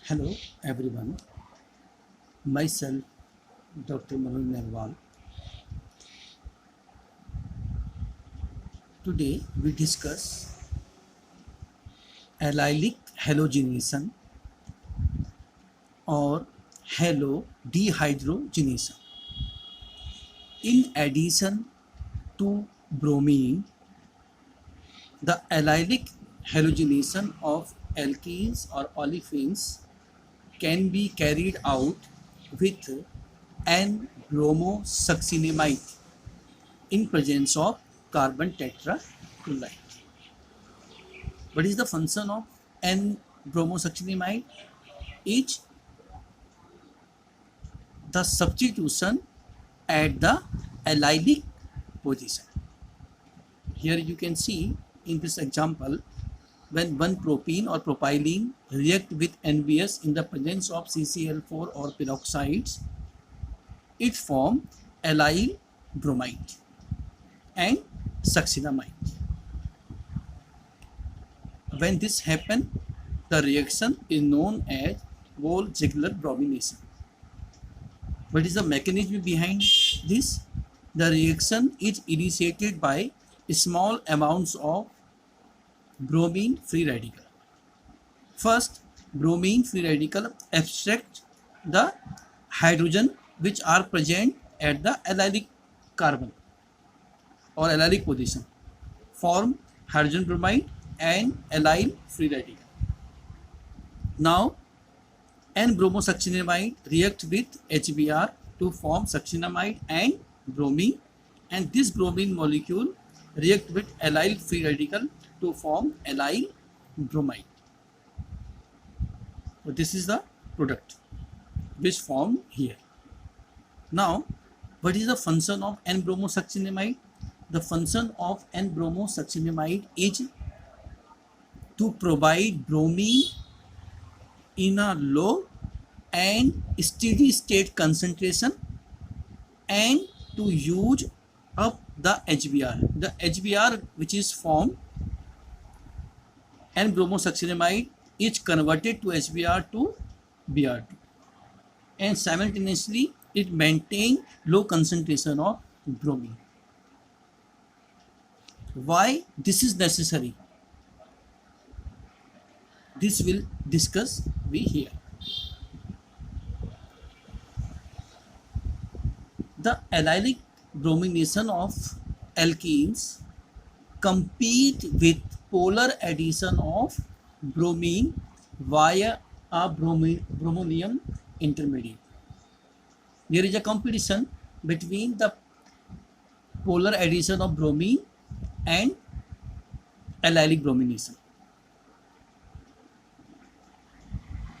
Hello everyone, myself Dr. Manoj Nerwal. Today we discuss allylic halogenation or halodehydrogenation. In addition to bromine, the allylic halogenation of alkenes or olefins can be carried out with N-bromosuccinimide in presence of carbon tetrachloride. What is the function of N-bromosuccinimide? Is the substitution at the allylic position. Here you can see in this example, when one propene or propylene react with NBS in the presence of CCl4 or peroxides, it forms allyl bromide and succinamide. When this happens, the reaction is known as Wolff-Ziegler bromination. What is the mechanism behind this? The reaction is initiated by small amounts of bromine free radical. First, bromine free radical abstract the hydrogen which are present at the allylic carbon or allylic position, form hydrogen bromide and allyl free radical. Now, N-bromosuccinimide react with HBr to form succinamide and bromine, and this bromine molecule react with allyl free radical to form allyl bromide. So this is the product which formed here. Now, what is the function of N-bromosuccinimide? The function of N-bromosuccinimide is to provide bromine in a low and steady state concentration and to use up the HBr. The HBr which is formed, N-bromosuccinimide is converted to HBr to Br2, and simultaneously it maintains low concentration of bromine. Why this is necessary? This will discuss we here. The allylic bromination of alkenes compete with polar addition of bromine via a bromonium intermediate. There is a competition between the polar addition of bromine and allylic bromination.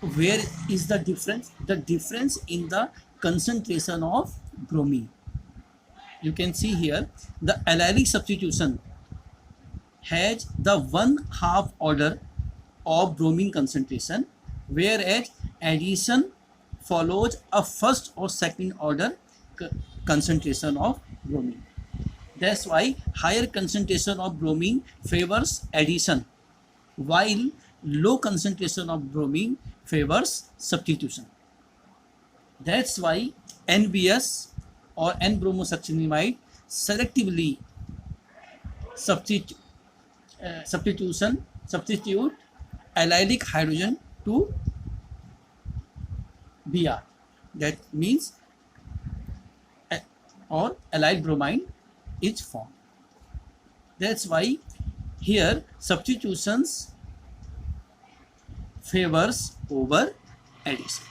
Where is the difference? The difference in the concentration of bromine. You can see here the allylic substitution has the 1/2 order of bromine concentration, whereas addition follows a first or second order concentration of bromine. That's why higher concentration of bromine favors addition, while low concentration of bromine favors substitution. That's why NBS or N-bromosuccinimide selectively substitute allylic hydrogen to Br. That means or allyl bromine is formed. That's why here substitutions favors over addition.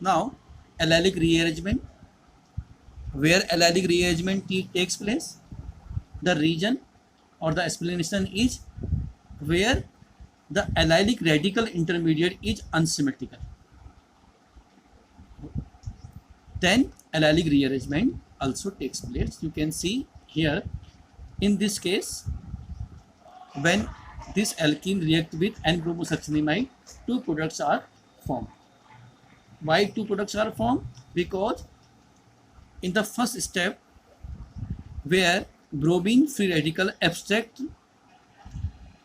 Now, allylic rearrangement. Where allylic rearrangement takes place, the region or the explanation is where the allylic radical intermediate is unsymmetrical. Then allylic rearrangement also takes place. You can see here in this case, when this alkene react with N-bromosuccinimide, two products are formed. Why two products are formed? Because in the first step, where bromine free radical abstract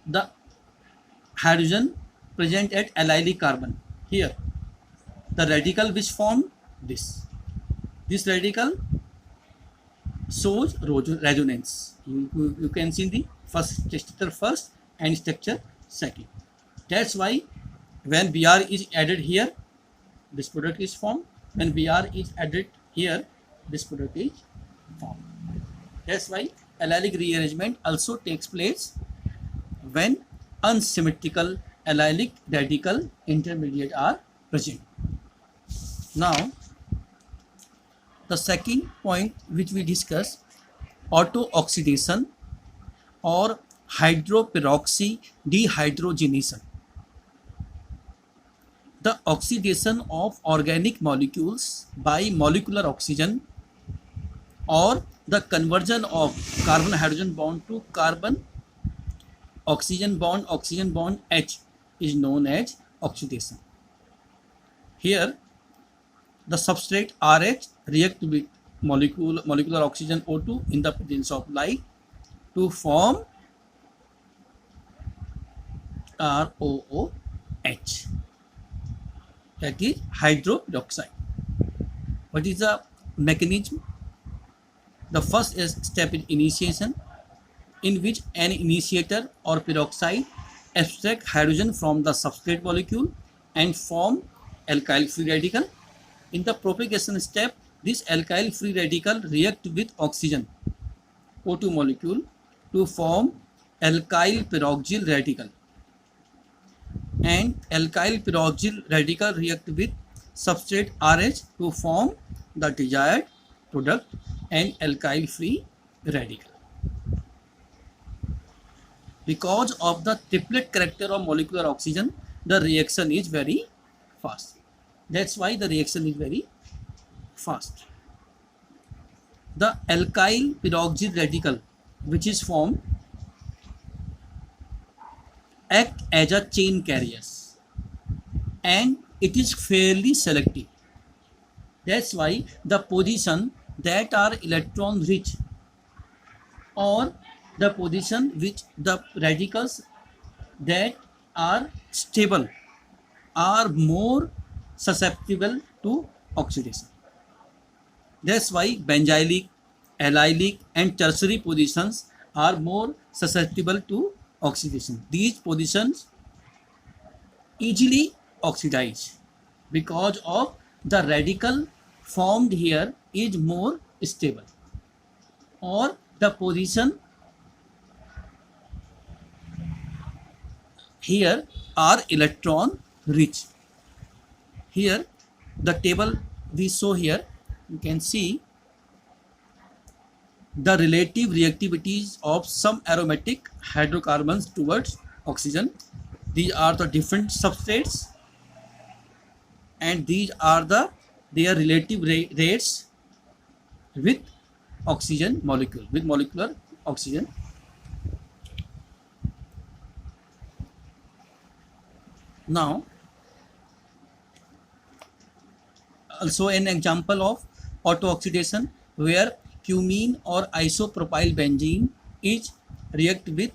the hydrogen present at allylic carbon, here the radical which formed this radical shows resonance. You can see the structure first and structure second. That's why when Br is added here, this product is formed. When Br is added here, this product is formed. That's why allylic rearrangement also takes place when unsymmetrical allylic radical intermediate are present. Now, the second point which we discuss, auto-oxidation or hydroperoxy dehydrogenation. The oxidation of organic molecules by molecular oxygen or the conversion of carbon hydrogen bond to carbon oxygen bond H is known as oxidation. Here the substrate RH react with molecular oxygen O2 in the presence of light to form ROOH, that is hydroperoxide. What is the mechanism? The first step is initiation, in which an initiator or peroxide abstract hydrogen from the substrate molecule and form alkyl free radical. In the propagation step, this alkyl free radical react with oxygen O2 molecule to form alkyl peroxyl radical, and alkyl peroxyl radical react with substrate RH to form the desired product, and alkyl free radical. Because of the triplet character of molecular oxygen, the reaction is very fast. That's why the reaction is very fast. The alkyl peroxyl radical which is formed act as a chain carriers, and it is fairly selective. That's why the position that are electron rich or the position which the radicals that are stable are more susceptible to oxidation. That's why benzylic, allylic and tertiary positions are more susceptible to oxidation. These positions easily oxidize because of the radical formed here is more stable, or the position here are electron rich. Here the table we show here, you can see the relative reactivities of some aromatic hydrocarbons towards oxygen. These are the different substrates, and these are their relative rates with oxygen molecule, with molecular oxygen. Now, also an example of auto-oxidation where cumene or isopropyl benzene is react with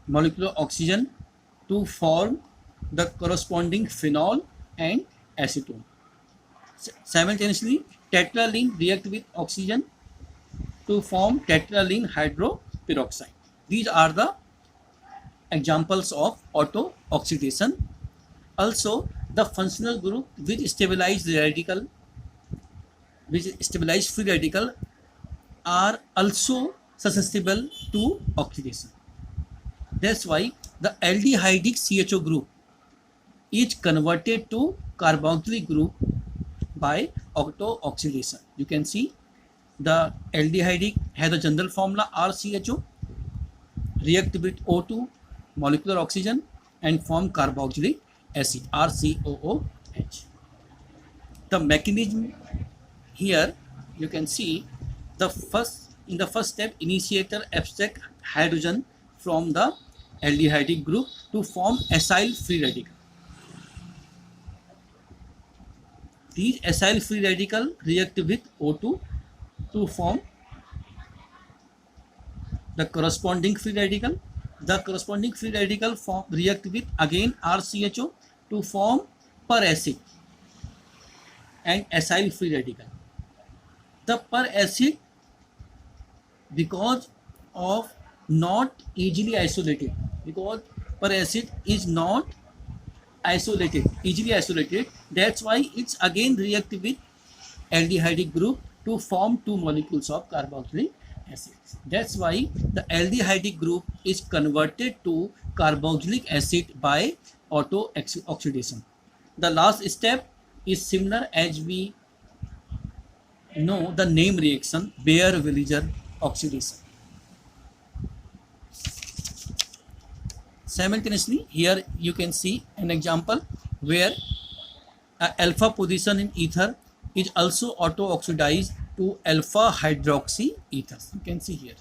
molecular oxygen to form the corresponding phenol and acetone. Simultaneously, tetraline react with oxygen to form tetraline hydroperoxide. These are the examples of auto-oxidation. Also, the functional group which stabilize the radical, which stabilize free radical, are also susceptible to oxidation. That's why the aldehydic CHO group is converted to carboxylic group by auto-oxidation. You can see the aldehydic has the general formula RCHO, react with O2 molecular oxygen and form carboxylic acid RCOOH. The mechanism here, you can see in the first step, initiator abstract hydrogen from the aldehydic group to form acyl free radical. These acyl free radical react with O2 to form the corresponding free radical. The corresponding free radical react with again RCHO to form per acid and acyl free radical. The per acid, because of not easily isolated, because per acid is not easily isolated, that's why it's again react with aldehydic group to form two molecules of carboxylic acid. That's why the aldehydic group is converted to carboxylic acid by auto oxidation. The last step is similar as we know the name reaction, Baeyer-Villiger oxidation. Simultaneously, here you can see an example where alpha position in ether is also auto oxidized to alpha hydroxy ethers. You can see here.